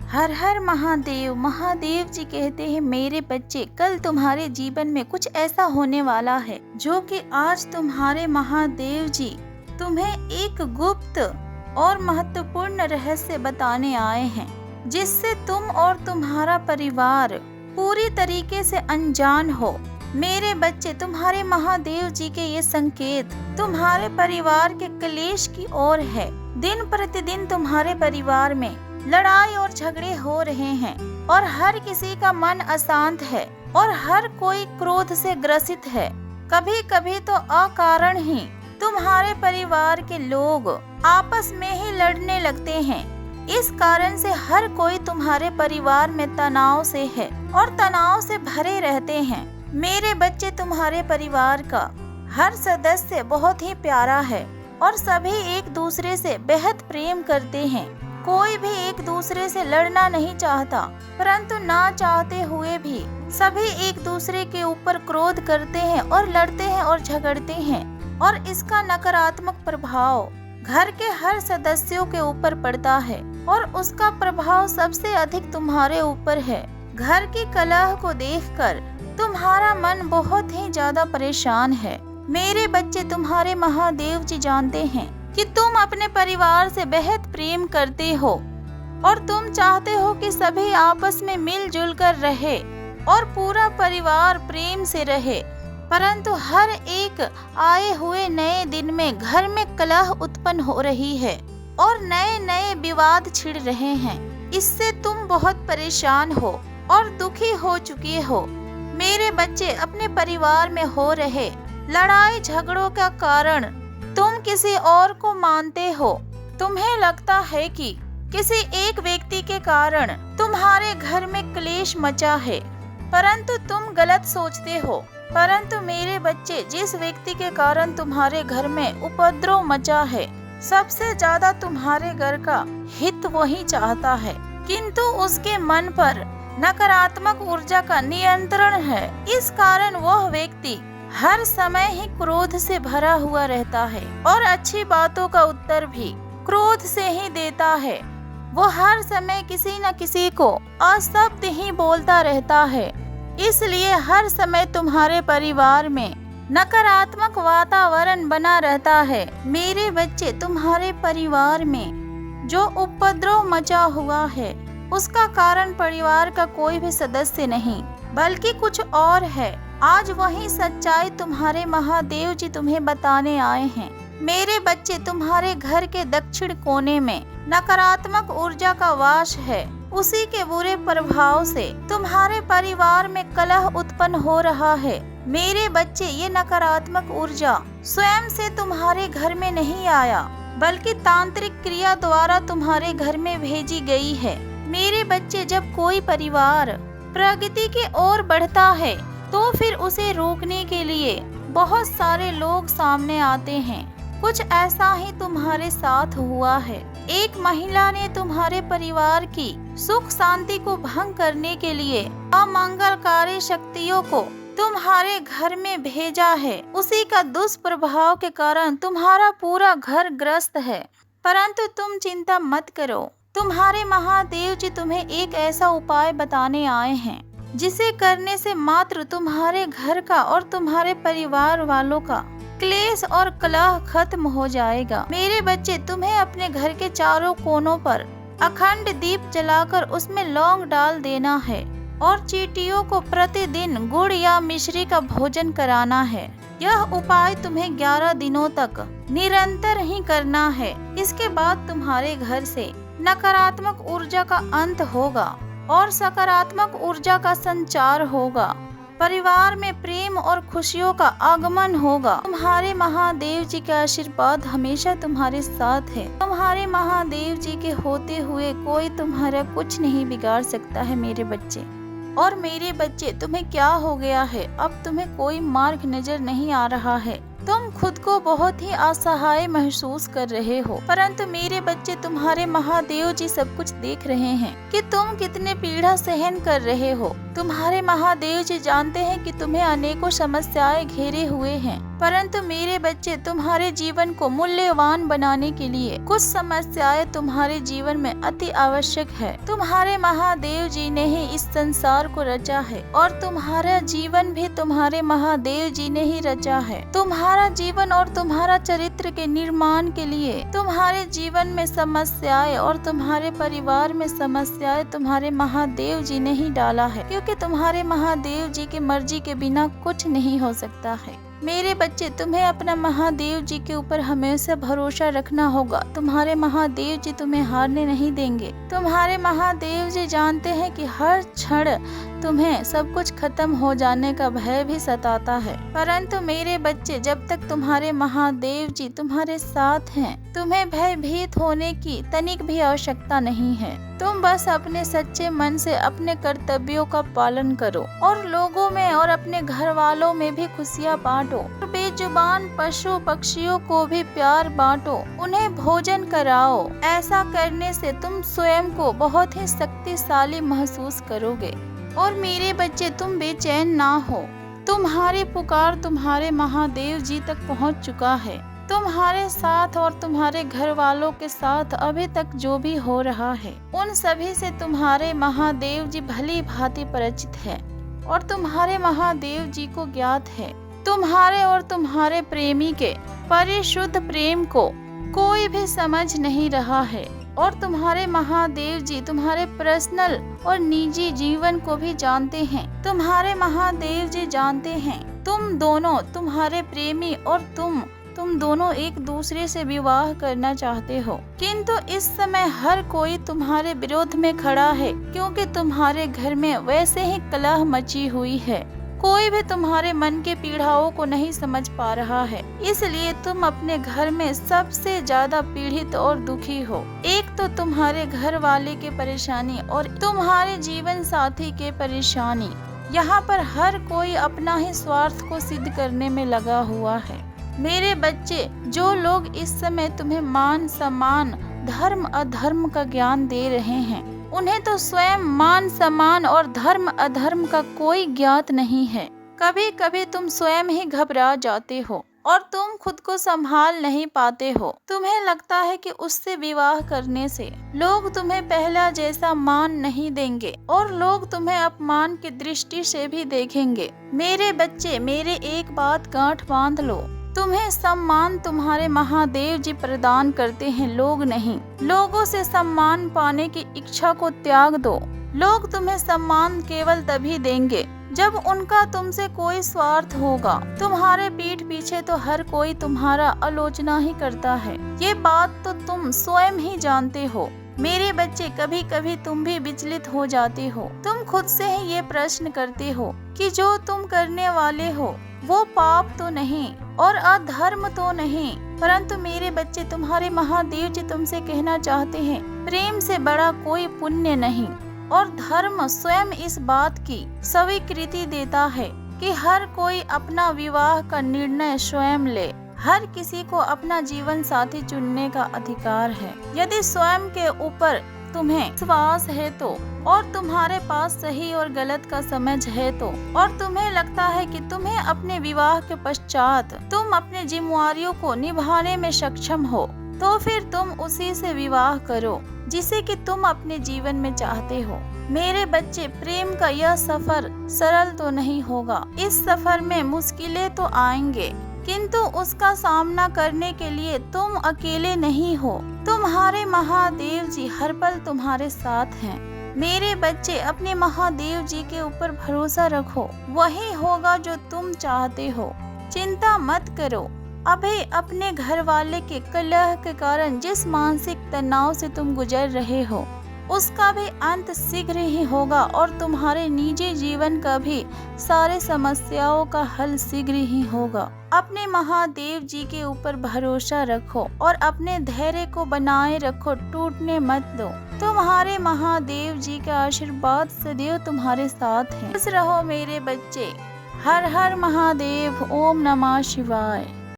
हर हर महादेव। महादेव जी कहते हैं, मेरे बच्चे, कल तुम्हारे जीवन में कुछ ऐसा होने वाला है जो कि आज तुम्हारे महादेव जी तुम्हें एक गुप्त और महत्वपूर्ण रहस्य बताने आए हैं, जिससे तुम और तुम्हारा परिवार पूरी तरीके से अनजान हो। मेरे बच्चे, तुम्हारे महादेव जी के ये संकेत तुम्हारे परिवार के क्लेश की ओर है। दिन प्रतिदिन तुम्हारे परिवार में लड़ाई और झगड़े हो रहे हैं और हर किसी का मन अशांत है और हर कोई क्रोध से ग्रसित है। कभी कभी तो अकारण ही तुम्हारे परिवार के लोग आपस में ही लड़ने लगते हैं। इस कारण से हर कोई तुम्हारे परिवार में तनाव से है और तनाव से भरे रहते हैं। मेरे बच्चे, तुम्हारे परिवार का हर सदस्य बहुत ही प्यारा है और सभी एक दूसरे से बेहद प्रेम करते हैं। कोई भी एक दूसरे से लड़ना नहीं चाहता, परंतु ना चाहते हुए भी सभी एक दूसरे के ऊपर क्रोध करते हैं और लड़ते हैं और झगड़ते हैं, और इसका नकारात्मक प्रभाव घर के हर सदस्यों के ऊपर पड़ता है और उसका प्रभाव सबसे अधिक तुम्हारे ऊपर है। घर की कलह को देखकर तुम्हारा मन बहुत ही ज्यादा परेशान है। मेरे बच्चे, तुम्हारे महादेव जी जानते हैं कि तुम अपने परिवार से बेहद प्रेम करते हो और तुम चाहते हो कि सभी आपस में मिलजुल कर रहे और पूरा परिवार प्रेम से रहे, परंतु हर एक आए हुए नए दिन में घर में कलह उत्पन्न हो रही है और नए नए विवाद छिड़ रहे हैं। इससे तुम बहुत परेशान हो और दुखी हो चुके हो। मेरे बच्चे, अपने परिवार में हो रहे लड़ाई झगड़ों का कारण तुम किसी और को मानते हो। तुम्हें लगता है कि किसी एक व्यक्ति के कारण तुम्हारे घर में क्लेश मचा है, परंतु तुम गलत सोचते हो। परंतु मेरे बच्चे, जिस व्यक्ति के कारण तुम्हारे घर में उपद्रव मचा है, सबसे ज्यादा तुम्हारे घर का हित वही चाहता है, किंतु उसके मन पर नकारात्मक ऊर्जा का नियंत्रण है। इस कारण वह व्यक्ति हर समय ही क्रोध से भरा हुआ रहता है और अच्छी बातों का उत्तर भी क्रोध से ही देता है। वो हर समय किसी न किसी को अशब्द ही बोलता रहता है। इसलिए हर समय तुम्हारे परिवार में नकारात्मक वातावरण बना रहता है। मेरे बच्चे, तुम्हारे परिवार में जो उपद्रव मचा हुआ है, उसका कारण परिवार का कोई भी सदस्य नहीं, बल्कि कुछ और है। आज वही सच्चाई तुम्हारे महादेव जी तुम्हें बताने आए हैं। मेरे बच्चे, तुम्हारे घर के दक्षिण कोने में नकारात्मक ऊर्जा का वास है। उसी के बुरे प्रभाव से तुम्हारे परिवार में कलह उत्पन्न हो रहा है। मेरे बच्चे, ये नकारात्मक ऊर्जा स्वयं से तुम्हारे घर में नहीं आया, बल्कि तांत्रिक क्रिया द्वारा तुम्हारे घर में भेजी गई है। मेरे बच्चे, जब कोई परिवार प्रगति की ओर बढ़ता है तो फिर उसे रोकने के लिए बहुत सारे लोग सामने आते हैं। कुछ ऐसा ही तुम्हारे साथ हुआ है। एक महिला ने तुम्हारे परिवार की सुख शांति को भंग करने के लिए अमंगलकारी शक्तियों को तुम्हारे घर में भेजा है। उसी का दुष्प्रभाव के कारण तुम्हारा पूरा घर ग्रस्त है। परंतु तुम चिंता मत करो, तुम्हारे महादेव जी तुम्हें एक ऐसा उपाय बताने आए हैं, जिसे करने से मात्र तुम्हारे घर का और तुम्हारे परिवार वालों का क्लेश और कलह खत्म हो जाएगा। मेरे बच्चे, तुम्हें अपने घर के चारों कोनों पर अखंड दीप जलाकर उसमें लौंग डाल देना है और चींटियों को प्रतिदिन गुड़ या मिश्री का भोजन कराना है। यह उपाय तुम्हें 11 दिनों तक निरंतर ही करना है। इसके बाद तुम्हारे घर से नकारात्मक ऊर्जा का अंत होगा और सकारात्मक ऊर्जा का संचार होगा। परिवार में प्रेम और खुशियों का आगमन होगा। तुम्हारे महादेव जी का आशीर्वाद हमेशा तुम्हारे साथ है। तुम्हारे महादेव जी के होते हुए कोई तुम्हारा कुछ नहीं बिगाड़ सकता है मेरे बच्चे। और मेरे बच्चे, तुम्हें क्या हो गया है? अब तुम्हें कोई मार्ग नजर नहीं आ रहा है। तुम खुद को बहुत ही असहाय महसूस कर रहे हो, परंतु मेरे बच्चे, तुम्हारे महादेव जी सब कुछ देख रहे हैं कि तुम कितने पीड़ा सहन कर रहे हो। तुम्हारे महादेव जी जानते हैं कि तुम्हें अनेकों समस्याएं घेरे हुए हैं, परंतु मेरे बच्चे तुम्हारे जीवन को मूल्यवान बनाने के लिए कुछ समस्याएं तुम्हारे जीवन में अति आवश्यक है। तुम्हारे महादेव जी ने ही इस संसार को रचा है और तुम्हारा जीवन भी तुम्हारे महादेव जी ने ही रचा है। तुम्हारा जीवन और तुम्हारा चरित्र के निर्माण के लिए तुम्हारे जीवन में समस्याएं और तुम्हारे परिवार में समस्याएं तुम्हारे महादेव जी ने ही डाला है, क्योंकि तुम्हारे महादेव जी की मर्जी के बिना कुछ नहीं हो सकता है। मेरे बच्चे तुम्हें अपना महादेव जी के ऊपर हमेशा भरोसा रखना होगा। तुम्हारे महादेव जी तुम्हें हारने नहीं देंगे। तुम्हारे महादेव जी जानते हैं कि हर क्षण तुम्हें सब कुछ खत्म हो जाने का भय भी सताता है, परंतु मेरे बच्चे जब तक तुम्हारे महादेव जी तुम्हारे साथ हैं, तुम्हें भयभीत होने की तनिक भी आवश्यकता नहीं है। तुम बस अपने सच्चे मन से अपने कर्तव्यों का पालन करो और लोगों में और अपने घर वालों में भी खुशियाँ बांटो। बेजुबान पशु पक्षियों को भी प्यार बांटो, उन्हें भोजन कराओ। ऐसा करने से तुम स्वयं को बहुत ही शक्तिशाली महसूस करोगे। और मेरे बच्चे तुम बेचैन ना हो, तुम्हारी पुकार तुम्हारे महादेव जी तक पहुंच चुका है। तुम्हारे साथ और तुम्हारे घर वालों के साथ अभी तक जो भी हो रहा है, उन सभी से तुम्हारे महादेव जी भली भांति परिचित है और तुम्हारे महादेव जी को ज्ञात है। तुम्हारे और तुम्हारे प्रेमी के परिशुद्ध प्रेम को कोई भी समझ नहीं रहा है और तुम्हारे महादेव जी तुम्हारे पर्सनल और निजी जीवन को भी जानते हैं। तुम्हारे महादेव जी जानते हैं तुम दोनों, तुम्हारे प्रेमी और तुम दोनों एक दूसरे से विवाह करना चाहते हो, किंतु इस समय हर कोई तुम्हारे विरोध में खड़ा है, क्योंकि तुम्हारे घर में वैसे ही कलह मची हुई है। कोई भी तुम्हारे मन के पीड़ाओं को नहीं समझ पा रहा है, इसलिए तुम अपने घर में सबसे ज्यादा पीड़ित और दुखी हो। एक तो तुम्हारे घर वाले की परेशानी और तुम्हारे जीवन साथी के परेशानी। यहाँ पर हर कोई अपना ही स्वार्थ को सिद्ध करने में लगा हुआ है। मेरे बच्चे, जो लोग इस समय तुम्हें मान सम्मान, धर्म अधर्म का ज्ञान दे रहे हैं, उन्हें तो स्वयं मान सम्मान और धर्म अधर्म का कोई ज्ञात नहीं है। कभी कभी तुम स्वयं ही घबरा जाते हो और तुम खुद को संभाल नहीं पाते हो। तुम्हें लगता है कि उससे विवाह करने से लोग तुम्हें पहला जैसा मान नहीं देंगे और लोग तुम्हें अपमान की दृष्टि से भी देखेंगे। मेरे बच्चे, मेरे एक बात गांठ बांध लो, तुम्हें सम्मान तुम्हारे महादेव जी प्रदान करते हैं, लोग नहीं। लोगों से सम्मान पाने की इच्छा को त्याग दो। लोग तुम्हें सम्मान केवल तभी देंगे जब उनका तुमसे कोई स्वार्थ होगा। तुम्हारे पीठ पीछे तो हर कोई तुम्हारा आलोचना ही करता है, ये बात तो तुम स्वयं ही जानते हो। मेरे बच्चे, कभी कभी तुम भी विचलित हो जाते हो। तुम खुद से ही ये प्रश्न करते हो कि जो तुम करने वाले हो वो पाप तो नहीं और अधर्म तो नहीं, परंतु मेरे बच्चे, तुम्हारे महादेव जी तुमसे कहना चाहते हैं, प्रेम से बड़ा कोई पुण्य नहीं। और धर्म स्वयं इस बात की स्वीकृति देता है कि हर कोई अपना विवाह का निर्णय स्वयं ले। हर किसी को अपना जीवन साथी चुनने का अधिकार है। यदि स्वयं के ऊपर तुम्हें विश्वास है तो, और तुम्हारे पास सही और गलत का समझ है तो, और तुम्हें लगता है कि तुम्हें अपने विवाह के पश्चात तुम अपने जिम्मेवारियों को निभाने में सक्षम हो, तो फिर तुम उसी से विवाह करो जिसे कि तुम अपने जीवन में चाहते हो। मेरे बच्चे, प्रेम का यह सफर सरल तो नहीं होगा। इस सफर में मुश्किलें तो आएंगे, किंतु उसका सामना करने के लिए तुम अकेले नहीं हो। तुम्हारे महादेव जी हर पल तुम्हारे साथ हैं। मेरे बच्चे, अपने महादेव जी के ऊपर भरोसा रखो, वही होगा जो तुम चाहते हो। चिंता मत करो। अभी अपने घर वाले के कलह के कारण जिस मानसिक तनाव से तुम गुजर रहे हो, उसका भी अंत शीघ्र ही होगा और तुम्हारे निजी जीवन का भी सारे समस्याओं का हल शीघ्र ही होगा। अपने महादेव जी के ऊपर भरोसा रखो और अपने धैर्य को बनाए रखो, टूटने मत दो। तुम्हारे महादेव जी का आशीर्वाद सदैव तुम्हारे साथ है। खुश रहो मेरे बच्चे। हर हर महादेव। ओम नमः शिवाय।